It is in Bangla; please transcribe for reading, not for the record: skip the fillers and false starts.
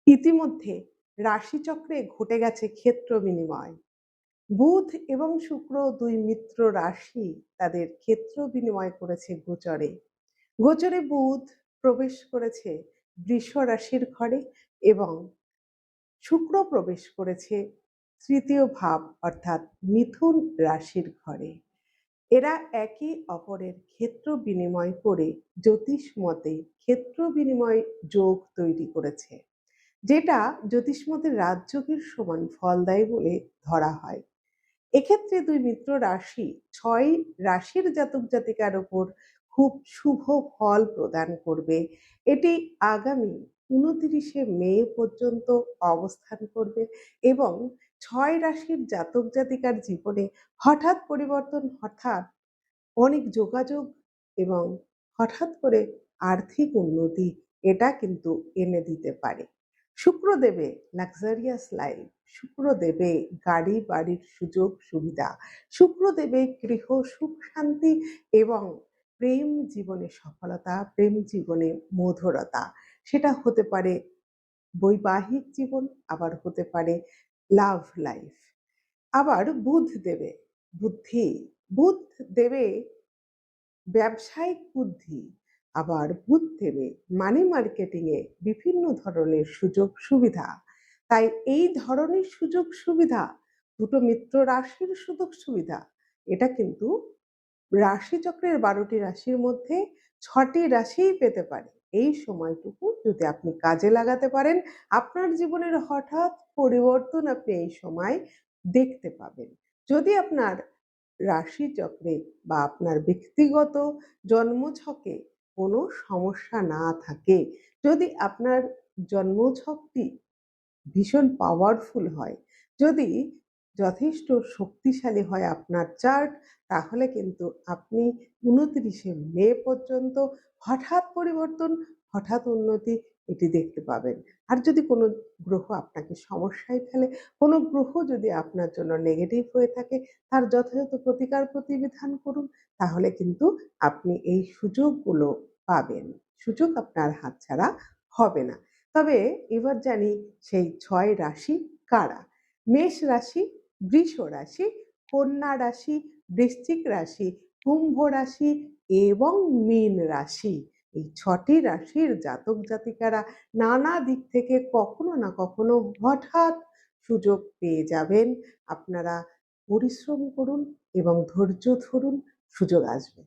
ইতিমধ্যে রাশিচক্রে ঘটে গেছে ক্ষেত্র বিনিময়। বুধ এবং শুক্র দুই মিত্র রাশি তাদের ক্ষেত্র বিনিময় করেছে গোচরে। গোচরে বুধ প্রবেশ করেছে বৃষ রাশির ঘরে এবং শুক্র প্রবেশ করেছে তৃতীয় ভাব অর্থাৎ মিথুন রাশির ঘরে। এরা একে অপরের ক্ষেত্র বিনিময় করে জ্যোতিষ মতে ক্ষেত্র বিনিময় যোগ তৈরি করেছে, যেটা জ্যোতিষ মতে রাজযোগের সমান ফল দেয় বলে ধরা হয়। এক্ষেত্রে দুই মিত্র রাশি ৬ রাশির জাতক জাতিকার উপর খুব শুভ ফল প্রদান করবে। এটি আগামী ২৯শে মে পর্যন্ত অবস্থান করবে এবং ৬ রাশির জাতক জাতিকার জীবনে হঠাৎ পরিবর্তন, হঠাৎ অনেক যোগাযোগ এবং হঠাৎ করে আর্থিক উন্নতি এটা কিন্তু এনে দিতে পারে। শুক্র দেবে লাক্সারিয়াস লাইফ, শুক্র দেবে গাড়ি বাড়ির সুযোগ সুবিধা, শুক্র দেবে গৃহ সুখ শান্তি এবং প্রেম জীবনে সফলতা, প্রেম জীবনে মধুরতা। সেটা হতে পারে বৈবাহিক জীবন, আবার হতে পারে লাভ লাইফ। আবার বুধ দেবে বুদ্ধি, বুধ দেবে ব্যবসায়িক বুদ্ধি, আবার বুধ দেবে মানি মার্কেটিং এ বিভিন্ন ধরনের সুযোগ সুবিধা। তাই এই ধরনের সুযোগ সুবিধা, দুটো মিত্র রাশির সুযোগ সুবিধা, এটা কিন্তু রাশিচক্রের ১২টি রাশির মধ্যে ৬টি রাশিই পেতে পারে। এই সময়টুকু যদি আপনি কাজে লাগাতে পারেন, আপনার জীবনের হঠাৎ পরিবর্তন আপনি এই সময় দেখতে পাবেন। যদি আপনার রাশিচক্রে বা আপনার ব্যক্তিগত জন্মছকে কোনো সমস্যা না থাকে, যদি আপনার জন্মছকটি ভীষণ পাওয়ারফুল হয়, যদি যথেষ্ট শক্তিশালী হয় আপনার চার্ট, তাহলে কিন্তু আপনি ২৯শে মে পর্যন্ত হঠাৎ পরিবর্তন, হঠাৎ উন্নতি এটি দেখতে পাবেন। আর যদি কোনো গ্রহ আপনাকে সমস্যায় ফেলে, কোনো গ্রহ যদি আপনার জন্য নেগেটিভ হয়ে থাকে, তার যথাযথ প্রতিকার প্রতিবিধান করুন, তাহলে কিন্তু আপনি এই সুযোগগুলো পাবেন। সুযোগ আপনার হাতছাড়া হবে না। তবে এবার জানি সেই ৬ রাশি কারা। মেষ রাশি, বৃষ রাশি, কন্যা রাশি, বৃশ্চিক রাশি, কুম্ভ রাশি এবং মীন রাশি। এই ৬টি রাশির জাতক জাতিকারা নানা দিক থেকে কখনো না কখনো হঠাৎ সুযোগ পেয়ে যাবেন। আপনারা পরিশ্রম করুন এবং ধৈর্য ধরুন, সুযোগ আসবে।